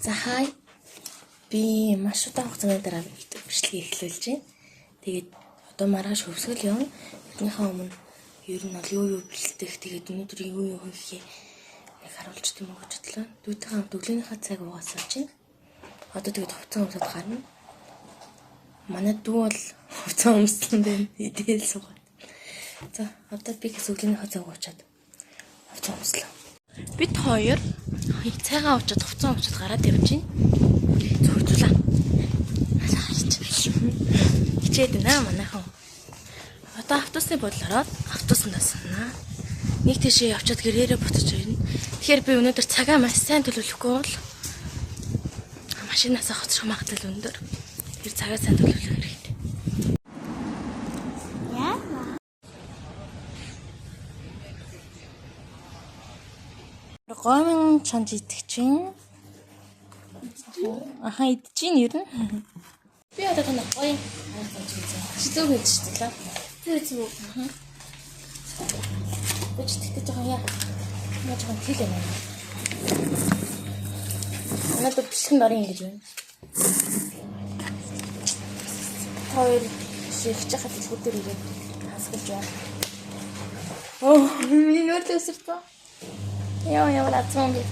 За хай. Би маш удаан хугацааны дараа бичлэгийг эхлүүлж байна. Тэгээд одоо маргааш хөвсгөл явна. Тэрнийхээ өмнө ер нь бол юу бэлтгэх, тэгээд өнөөдөр юу хийхээ нэг харуулж тийм өгч бодлоо. Дүүтэйгээ хамт өглөөнийхөө цаг угаасаа чинь. Одоо тэгээд хувцас өмсөд гарна. Манай дүү бол хувцас өмсөн дээ. Идэл суугаад. За одоо би гэс өглөөнийхөө цаг уучаад хувцас өмслөө. Бид хоёр цайгаа уучаад хувцас өмсөд гараад ирж байна. Зөвхөлжүүлээ. Хичээд байна манайхан. Одоо автобусны бодлороо автобусандаа санаа. Нэг тийшээ явчаад гэрээрээ буцаж ирнэ. Тэгэхээр би өнөөдөр цагаа маш сайн төлөвлөхгүй бол машинаас хоцрох магадлал өндөр. Тэр цагаа сайн төлөвлөх хэрэгтэй. Гомын чанж идэх чинь идчихин ер нь. Би одоо тань гоё харагдаж байна. Шизүүг хийж штэ. Зүг. Бич тэгтэж байгаа яа. Яаж гоо хэл юм. Надад бичлэн орин ингэж байна. Хоёр шилж хахад хөдөр ирээд хасгалж байна. Минут өсөртөө. Яа лацсан би.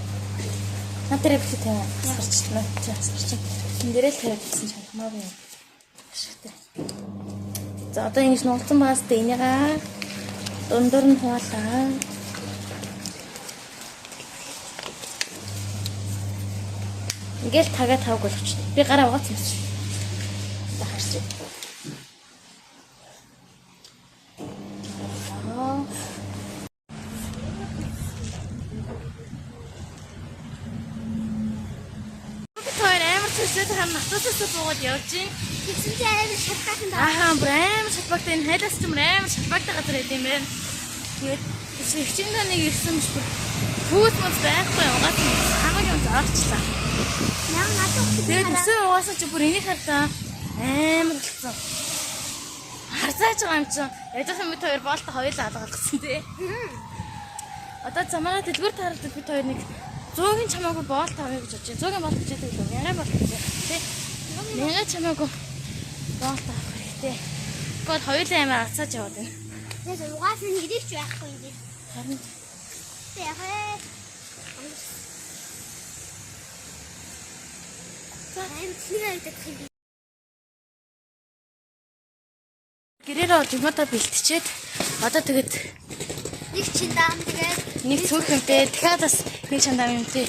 Натэрэ бит тийм асгарчлаа. Асгарч. Энд дээрээ л тавьчихсан ч хамаагүй юм. Ашигтай. За одоо ингэж нуулсан байгаас тэ энийгээ дундуур нь хуваалаа. Ингээл тагаа тавг болгоч. Би гараа угац юм чи. За харчих. Тэсэд хам автобусаас буугаад явж гин. Тэгсэн чи амар шалбагтанд амар шалбагтай энэ хайлаас ч амар шалбагтай газар байт юм байна. Тэгээд хичээндээ нэг ирсэн шүү. Хүүс мод байхгүй угаад хамаг юм заарчлаа. Яа надад тэгээд өсөө угаасаа чи бүр энийг хартаа амар болсон. Харцаач байгаа юм чи. Яжсан мэт хоёр боолтой хоёулаа алгасан тий. Одоо замаараа дэлгүүр тааралдад бид хоёр нэг 100-ын чамаагүй боол тавья гэж бодож байна. 100-ын боол гэж хэлдэг юм. Яга боол гэж тий. Яга чамаагүй боол тавих хэрэгтэй. Гол хоёулаа амар алцааж яваад байна. Тэгээд угаас нь ирээч байхгүй юм дээ. Харин яхаа. Гэрээрээ бол жимата бэлтчихэд одоо тэгээд нэг чиндаам тэгээд нэг цөөхөнтэй дахиад бас нэг чиндаам юм тий.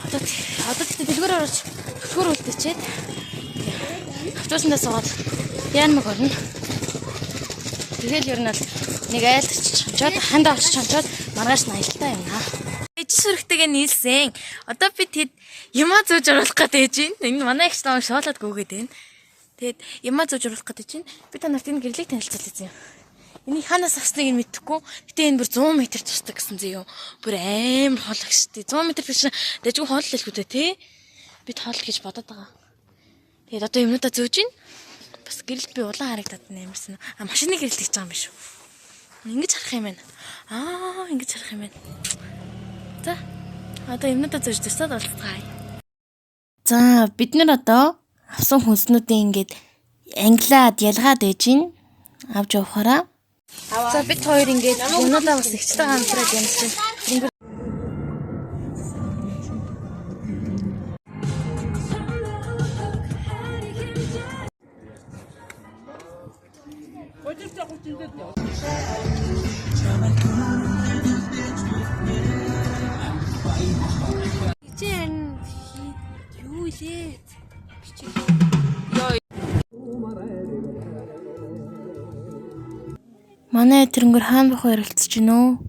Одоо тэгээд дэлгүүр орж хөтгөр үлдээчээд автобусандаа суугаад яанмаг орно. Тэгээд ер нь бол нэг айлч чамчаад хандаа очиж чамчаад маргааш наялтаа юм аа. Ижис хүрхтэйгээ нийлсэн. Одоо би тэд юмаа зөөж оруулах гэдэг чинь энэ манай ихч таам шоолоод гүгээд байна. Тэгээд юмаа зөөж оруулах гэдэг чинь би та нарт энэ гэрлийг танилцуулж байсан юм. Энийг ханаас авсныг нь мэдэхгүй. Гэтэ энэ бүр 100 м тусдаг гэсэн зэ юу. Бүр амар хоолох штий. 100 м биш дэжгүй хоол л л дээ тий. Бид хоол гэж бодоод байгаа. Тэгээд одоо юмнуудаа зөөж гин. Бас гэрэлд би улаан харагдаад нэмэрсэн. Машины гэрэлд хийж байгаа юм биш үү. Ингэж харах юм байна. Ингэж харах юм байна. За. Одоо юмнуудаа зөөж дэсээд болцгаая. За, бид нар одоо авсан хүнснүүдийн ингээд англиад ялгаад ээж гин. Авч явахаараа. За бид хоёр ингээд өнөөдөр бас ихтэй хамтраад ямарсан. Юу лээ? Манай тэрнгэр хаан бах ярилцж гинөө.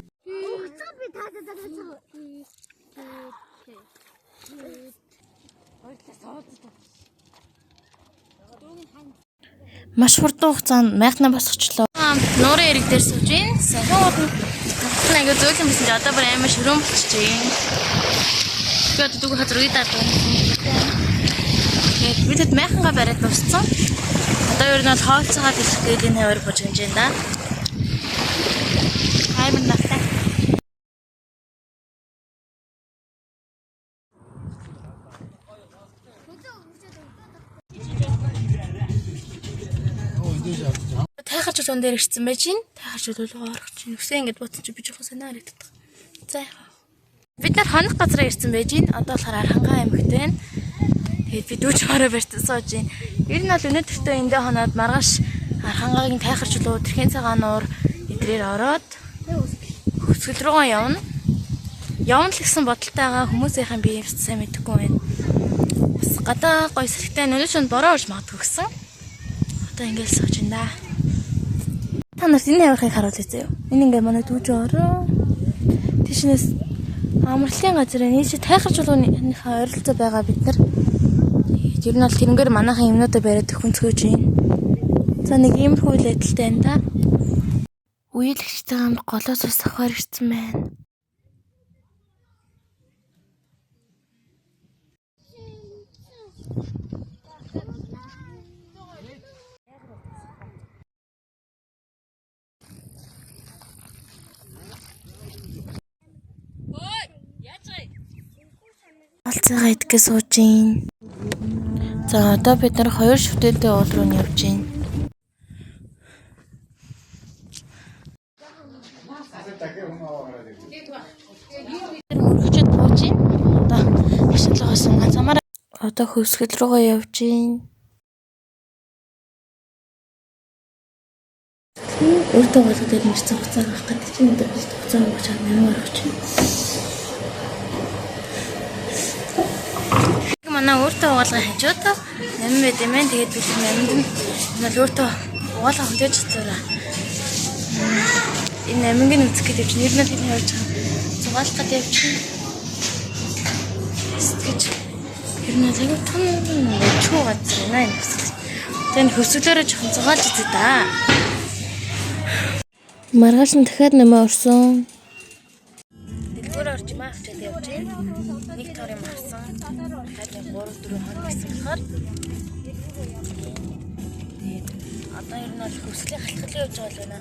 Маш хурдан хугацаанд майхнаа босгочлоо. Нуурын эрэг дээр сууж гин. Сахиуд нь аяга зөөлөн байсан чи одоо бүр амар ширүүн болчихжээ. Тэгээд дүүг хазар уйдаад байна. Тэгээд бидэд майхангаа бариад босцсон. Одоо ер нь бол хооцоогоо бэлэх гээд энэ хавар бож гинж байна да. Амар нафтай. Тайхарч зүүн дээр ирсэн байж гин. Тайхарч бол орох чинь. Үсээ ингэж бодсон чи би жоохон санаа харагддаг. За яа. Бид нар хоног газараа ирсэн байж гин. Одоо болохоор Архангай аймагт байна. Тэгээд бид үуч ороо барьсан сууж гин. Ер нь бол өнөөдөртөө эндээ хоноод маргааш Архангайгийн тайхарч луу тэрхэн цагаан нуур эдрээр ороод хөсгөл рүүгээ явна. Явна л гэсэн бодолтойгаа хүмүүсийнхэн би юм сайн мэдэхгүй байна. Бас гадаа гой сэрхтэй өнөө шөнө бороо орж магадгүй гэсэн. Одоо ингээл сууж байна да. Та нарт энэ явахыг харуулъя заяа. Энэ ингээ манай дүүж ороо. Тийшнээс амралтын газар нийш тайхарч лууныхаа ойролцоо байгаа бид нар. Ер нь бол тэрнгээр манайхан юмнуудаа бариад хөнцгөөж байна. За нэг иймэрхүү үйл явдалтай байна да. Үеэлэгчтэй хамт голоос ус авахар ирсэн байна. Алцаагаа идгээ сууж гин. За одоо бид нар 2 шүтээтэй уул руу явж гин. Мөрөгчөд бууж гин. Одоо ашиглахаас ганцамаар одоо хөвсгөл рүүгээ явж гин. Өөртөө болоод ирсэн хугацаа авах гэдэг чинь одоо хугацаа өгч чад нэмэр авч байна. Манай өөртөө угаалгын хажууд нэмэн байд юм байна. Тэгээд бид нэмэнд нь өөртөө угаалгын хүлээж цаараа. Энэ нэмэнгийн үзэх гэдэг чинь ер нь тэний явж байгаа. Зугаалах гэдэг явж байна. Сэтгэж ер нь яг тун чуу газар байна энэ хэсэг. Тэгээд хөвсгөлөөрөө жоохон зугаалж үзье да. Маргааш нь дахиад нэмээ орсон. Дэлгүүр орж маахчаад явж байна. Нэг тор юм харсан. Дахиад 3-4 хоног гэсэн болохоор. Тэгээд одоо ер нь бол хөвсгөлийн халтхал явж байгаа л байна.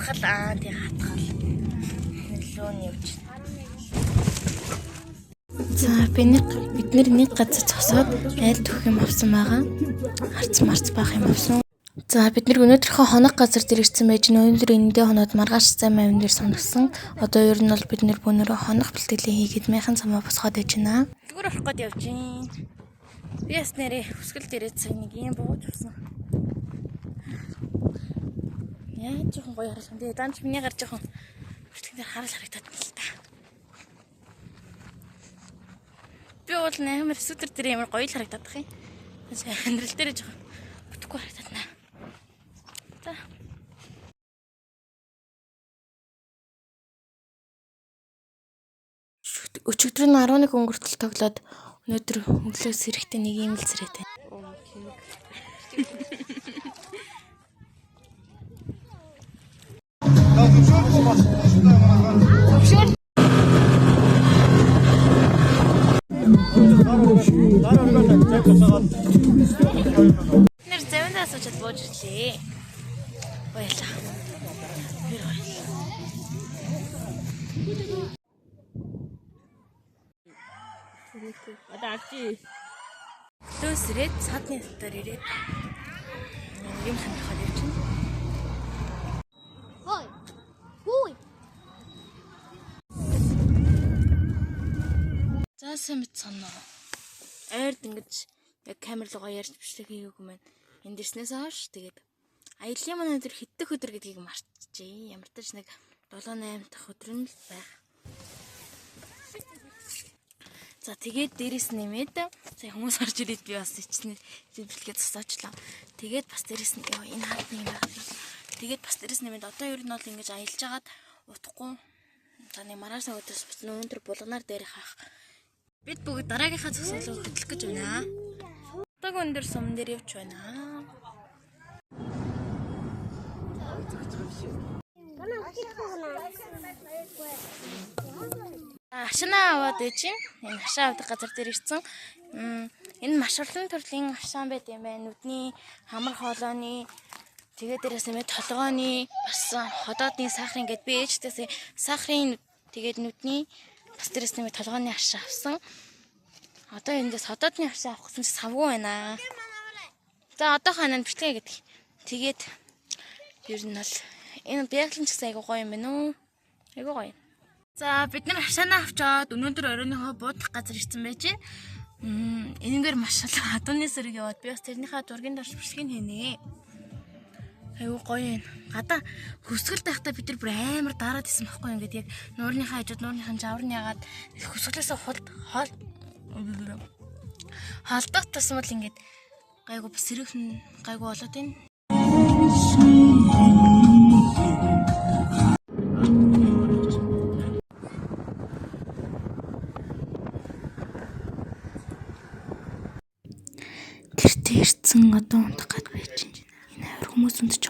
Хатгал тий хатгал. Нөлөөний явж байна. За бид нэг газар зогсоод айл төх юм авсан байгаа. Марц баах юм авсан. За бид нар өнөөдрийнхөө хоног газар дээр ирсэн байж өнөөдөр эндээ хоноод маргааш зам авин дээр сумдсан. Одоо ер нь бол бид нар бүүнөрөө хоног бэлтгэлийн хийгээд мяхан цамаа босгоод байж байна. Зүгээр орох гээд явж гин. Би бас нэрээ хөсгөл дээрээ цаг нэг юм бууж авсан. Яа жоохон гоё харсан. Тэгээ данч миний гар жоохон бэлтгэн дээр харал харагдаад байна л та. Би бол нэмэр сүтэр дээр ямар гоё л харагдаад бах юм. Амьдрал дээр жоохон бүтэхгүй харагдаад байна. Өчигдөр нь 11 өнгөртөл тоглоод өнөөдөр өглөөс эрэхтэй нэг юм л зэрэг байна. Нэр зэвэндээ сууж бууж ирлээ. Баярлаа. Одоо авчи. Төөс ирээд садны дотор ирээд юм хандахад явж байна. Хой. Хүй. За сайн мэдсэнэ. Ойрд ингэж яг камер руугаа ярьж бичлэг хийгээгүй маань. Энд ирснээс хойш тэгээд аяллаа манай өдөр хэддэх өдөр гэдгийг мартчихжээ. Ямар ч нэг 7-8 дахь өдөр нь л байх. За тэгээд дээрэс нэмээд сая хүмүүс орж ирээд би бас ичнэ зэвэрлэгээ засаачлаа. Тэгээд бас дээрэс нь энэ хаад нэг байх. Тэгээд бас дээрэс нэмээд одоо ер нь бол ингэж аялж агаад утахгүй. За нэг маргааш өдөөс бас өнөөдөр булганаар дээрх хаах. Бид бүгд дараагийнхаа зогсоолыг хөтлөх гэж байна. Одоо өндөр сум дээр явж байна. Ашнаа аваад ээж юм. Энэ хашаа авдаг газар дээр ирсэн. Энэ маш олон төрлийн хашаан байт юм байна. Нүдний хамар хоолойны тэгээд дээрээс нэмээд толгойн бас ходоодны сахарын гэд би ээжтэйс сахарын тэгээд нүдний бас дээрээс нэмээд толгойн хашаа авсан. Одоо эндээс ходоодны хашаа авах гэсэн чи савгүй байна. За одоо ханаа бичлэгээ гэдэг. Тэгээд ер нь бол энэ бяглан ч гэсэн айгуу гоё юм байна уу? Айгуу гоё. За бид нар хашаанаа авчаад өнөөдөр оройныхоо буудах газар ирсэн байж. Энэгээр маш олон хадууны сэрэг яваад би бас тэрнийхээ зургийн дарж бичлэгийг хийнэ. Айгуу гоё юм. Гадаа хөсгөл байхдаа бид нар бүр амар дараад исэн байхгүй юм ингээд яг нуурныхаа хажууд нуурныхаа жавар нь ягаад хөсгөлөөсөө холдох тусам л ингээд гайгүй бас сэрэгхэн гайгүй болоод байна. Тэртээ ирсэн одоо унтах гээд байж байна. Энэ хоёр хүмүүс унтж